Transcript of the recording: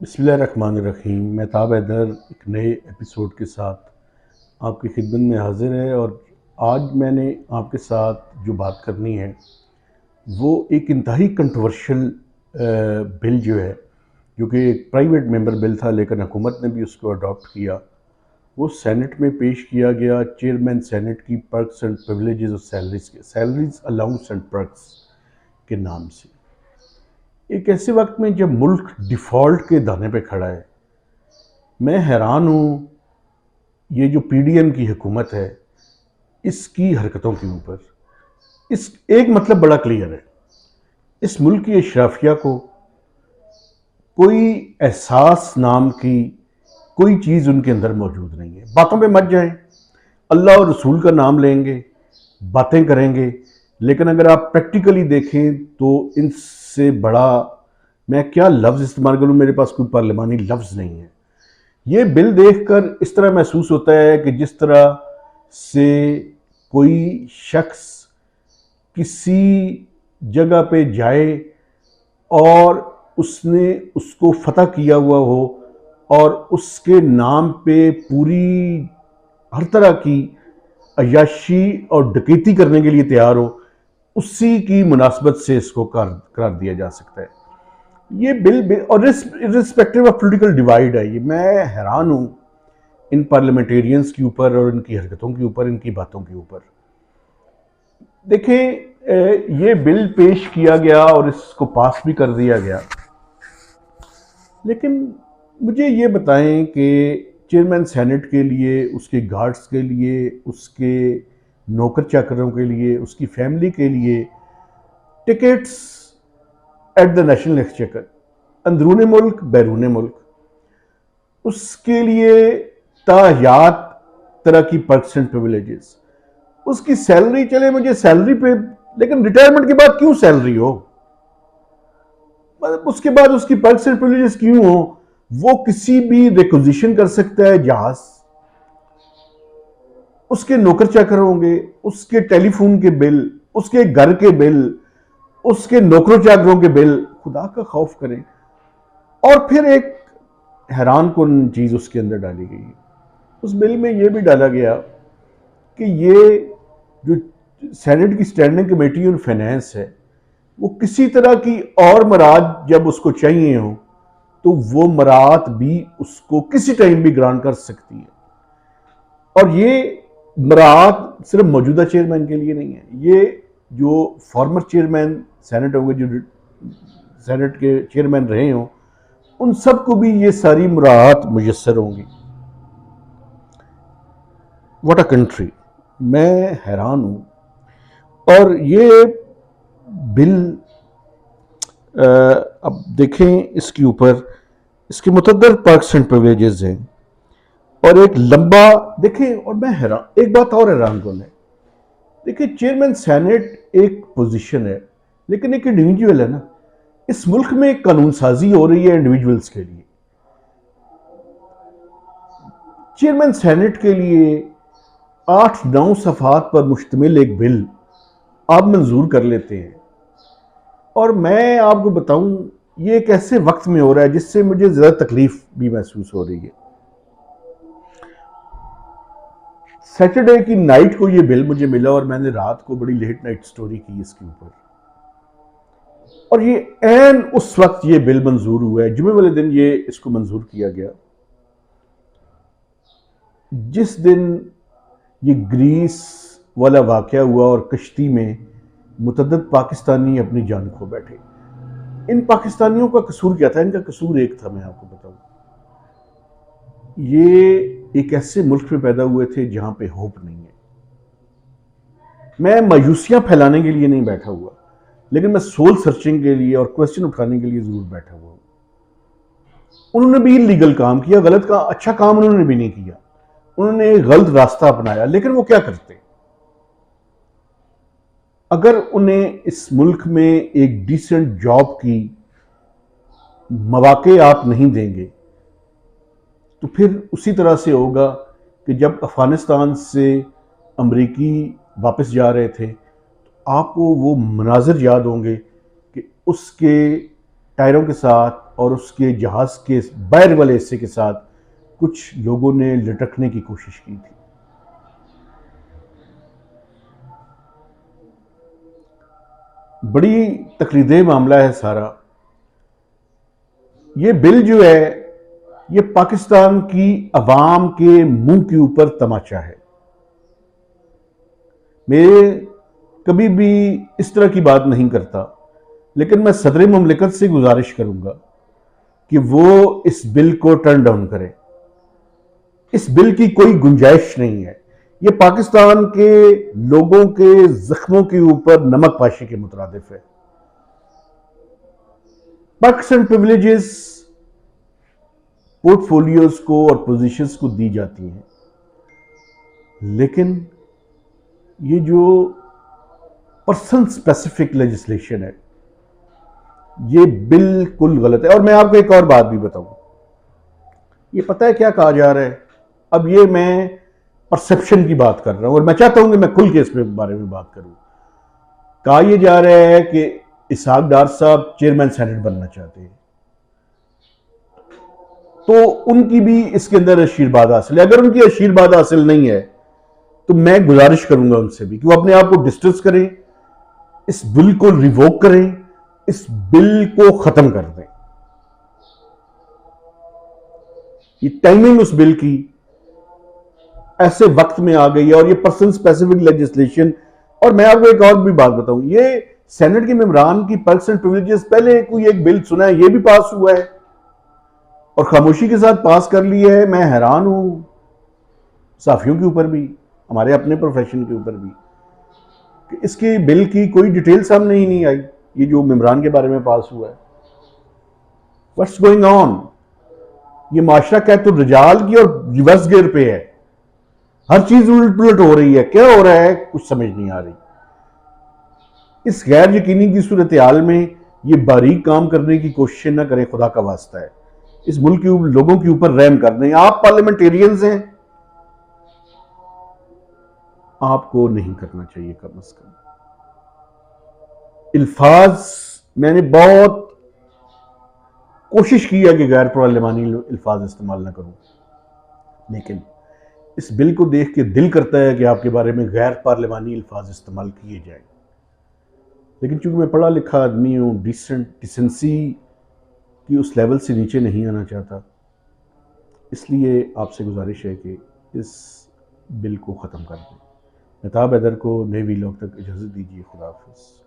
बिस्मिल्लाहिर्रहमानिर्रहीम। महताब हैदर एक नए एपिसोड के साथ आपकी खिदमत में हाजिर है। और आज मैंने आपके साथ जो बात करनी है वो एक इंतहाई कंट्रोवर्शियल बिल जो है, जो कि एक प्राइवेट मेंबर बिल था लेकिन हुकूमत ने भी उसको अडॉप्ट किया। वो सेनेट में पेश किया गया चेयरमैन सेनेट की पर्क्स एंड प्रिविलेजेस और सैलरीज अलाउंस एंड पर्क्स के नाम से। एक ऐसे वक्त में जब मुल्क डिफ़ॉल्ट के दाने पे खड़ा है, मैं हैरान हूँ ये जो पीडीएम की हुकूमत है इसकी हरकतों के ऊपर। इस एक मतलब बड़ा क्लियर है, इस मुल्क की अशराफिया को कोई एहसास नाम की कोई चीज़ उनके अंदर मौजूद नहीं है। बातों पे मत जाएं, अल्लाह और रसूल का नाम लेंगे, बातें करेंगे, लेकिन अगर आप प्रैक्टिकली देखें तो इनसे बड़ा मैं क्या लफ्ज़ इस्तेमाल करूं, मेरे पास कोई पार्लिमानी लफ्ज़ नहीं है। ये बिल देखकर इस तरह महसूस होता है कि जिस तरह से कोई शख्स किसी जगह पे जाए और उसने उसको फतह किया हुआ हो और उसके नाम पे पूरी हर तरह की अय्याशी और डकैती करने के लिए तैयार हो, उसी की मुनासबत से इसको करार दिया जा सकता है। ये बिल और रिस्पेक्टिव ऑफ पॉलिटिकल डिवाइड है। ये मैं हैरान हूँ इन पार्लियामेंटेरियंस के ऊपर और इनकी हरकतों के ऊपर, इनकी बातों के ऊपर। देखें, ये बिल पेश किया गया और इसको पास भी कर दिया गया, लेकिन मुझे ये बताएं कि चेयरमैन सेनेट के लिए, उसके गार्ड्स के लिए, उसके नौकर चाकरों के लिए, उसकी फैमिली के लिए tickets at the national exchequer, अंदरूनी मुल्क बैरून मुल्क, उसके लिए ताहयात तरह की पर्क्स एंड प्रिविलेजेस, उसकी सैलरी, चले मुझे सैलरी पे, लेकिन रिटायरमेंट के बाद क्यों सैलरी हो, मतलब उसके बाद उसकी पर्क्स एंड प्रिविलेजेस क्यों हो। वो किसी भी रिक्विजिशन कर सकता है जहाज, उसके नौकर चाकर होंगे, उसके टेलीफोन के बिल, उसके घर के बिल, उसके नौकरों चाकरों के बिल, खुदा का खौफ करें। और फिर एक हैरान कुन चीज उसके अंदर डाली गई, उस बिल में यह भी डाला गया कि ये जो सेनेट की स्टैंडिंग कमेटी ऑन फाइनेंस है, वो किसी तरह की और मराद जब उसको चाहिए हो तो वो मराद भी उसको किसी टाइम भी ग्रांट कर सकती है। और ये मराद सिर्फ मौजूदा चेयरमैन के लिए नहीं है, ये जो फॉर्मर चेयरमैन सेनेट होंगे, जो सेनेट के चेयरमैन रहे हों, उन सबको भी ये सारी मुराद मुयस्सर होंगी। व्हाट अ कंट्री, मैं हैरान हूं। और ये बिल अब देखें, इसके ऊपर इसके मुतद्दर पर्क्स एंड प्रिविलेजेस हैं और एक लंबा देखें। और मैं हैरान, एक बात और हैरान कौन है, देखिए चेयरमैन सेनेट एक पोजीशन है लेकिन एक इंडिविजुअल है ना। इस मुल्क में कानून साजी हो रही है इंडिविजुअल्स के लिए। चेयरमैन सेनेट के लिए 8-9 सफ़हात पर मुश्तमिल एक बिल आप मंजूर कर लेते हैं। और मैं आपको बताऊं, ये एक ऐसे वक्त में हो रहा है जिससे मुझे ज़्यादा तकलीफ भी महसूस हो रही है। सैटरडे की नाइट को ये बिल मुझे मिला और मैंने रात को बड़ी लेट नाइट स्टोरी की इसके ऊपर। और ये ऐन उस वक्त ये बिल मंजूर हुआ है, जुमे वाले दिन ये इसको मंजूर किया गया, जिस दिन ये ग्रीस वाला वाक़या हुआ और कश्ती में मुतअद्दिद पाकिस्तानी अपनी जान खो बैठे। इन पाकिस्तानियों का कसूर क्या था? इनका कसूर एक था, मैं आपको बताऊं, ये एक ऐसे मुल्क में पैदा हुए थे जहां पे होप नहीं है। मैं मायूसियां फैलाने के लिए नहीं बैठा हुआ, लेकिन मैं सोल सर्चिंग के लिए और क्वेश्चन उठाने के लिए जरूर बैठा हुआ हूं। उन्होंने भी इलीगल काम किया, गलत का अच्छा काम उन्होंने भी नहीं किया, उन्होंने गलत रास्ता अपनाया, लेकिन वो क्या करते? अगर उन्हें इस मुल्क में एक डिसेंट जॉब की मौके आप नहीं देंगे तो फिर उसी तरह से होगा कि जब अफगानिस्तान से अमरीकी वापस जा रहे थे तो आपको वो मनाजिर याद होंगे कि उसके टायरों के साथ और उसके जहाज़ के बाहर वाले हिस्से के साथ कुछ लोगों ने लटकने की कोशिश की थी। बड़ी तकलीदेह मामला है सारा। ये बिल जो है ये पाकिस्तान की अवाम के मुंह के ऊपर तमाचा है। मेरे कभी भी इस तरह की बात नहीं करता, लेकिन मैं सदर मुमलिकत से गुजारिश करूंगा कि वो इस बिल को टर्न डाउन करें। इस बिल की कोई गुंजाइश नहीं है। ये पाकिस्तान के लोगों के जख्मों के ऊपर नमक पाशी के मुतरादिफ है। पर्क्स एंड प्रिविलेजेस पोर्टफोलियोज को और पोजीशंस को दी जाती हैं, लेकिन ये जो पर्सन स्पेसिफिक लेजिस्लेशन है ये बिल्कुल गलत है। और मैं आपको एक और बात भी बताऊं, ये पता है क्या कहा जा रहा है? अब ये मैं परसेप्शन की बात कर रहा हूं और मैं चाहता हूं कि मैं खुल के इस बारे में बात करूं। कहा यह जा रहा है कि इसहाक डार साहब चेयरमैन सेनेट बनना चाहते हैं, तो उनकी भी इसके अंदर आशीर्वाद हासिल है। अगर उनकी आशीर्वाद हासिल नहीं है तो मैं गुजारिश करूंगा उनसे भी कि वो अपने आप को डिस्टेंस करें, इस बिल को रिवोक करें, इस बिल को खत्म कर दें। ये टाइमिंग उस बिल की ऐसे वक्त में आ गई है और ये पर्सन स्पेसिफिक लेजिस्लेशन। और मैं आपको एक और भी बात बताऊं, ये सेनेट के मेंबरान की पर्क्स एंड प्रिविलेजेस पहले कोई एक बिल सुना है, ये भी पास हुआ है और खामोशी के साथ पास कर लिया है। मैं हैरान हूं, साफियों के ऊपर भी, हमारे अपने प्रोफेशन के ऊपर भी, कि इसकी बिल की कोई डिटेल सामने ही नहीं आई। ये जो मेंबरान के बारे में पास हुआ है, व्हाट्स गोइंग ऑन? ये माशरा क्या तो रिजाल की और रिवर्स गियर पे है। हर चीज उलट पुलट हो रही है। क्या हो रहा है कुछ समझ नहीं आ रही। इस गैर यकीनी की सूरत हाल में ये बारीक काम करने की कोशिश ना करें, खुदा का वास्ता है। इस मुल्क के लोगों के ऊपर रहम कर दें। आप पार्लियामेंटेरियंस हैं, आपको नहीं करना चाहिए कम अज कम। अल्फाज मैंने बहुत कोशिश की है कि गैर पार्लिमानी अल्फाज इस्तेमाल ना करूं, लेकिन इस बिल को देख के दिल करता है कि आपके बारे में गैर पार्लिमानी अल्फाज इस्तेमाल किए जाएं। लेकिन चूंकि मैं पढ़ा लिखा आदमी हूं, डिसेंसी की उस लेवल से नीचे नहीं आना चाहता, इसलिए आपसे गुजारिश है कि इस बिल को ख़त्म कर दें। मेहताब हैदर को नए वीलॉग तक इजाज़त दीजिए। खुदा हाफिज़।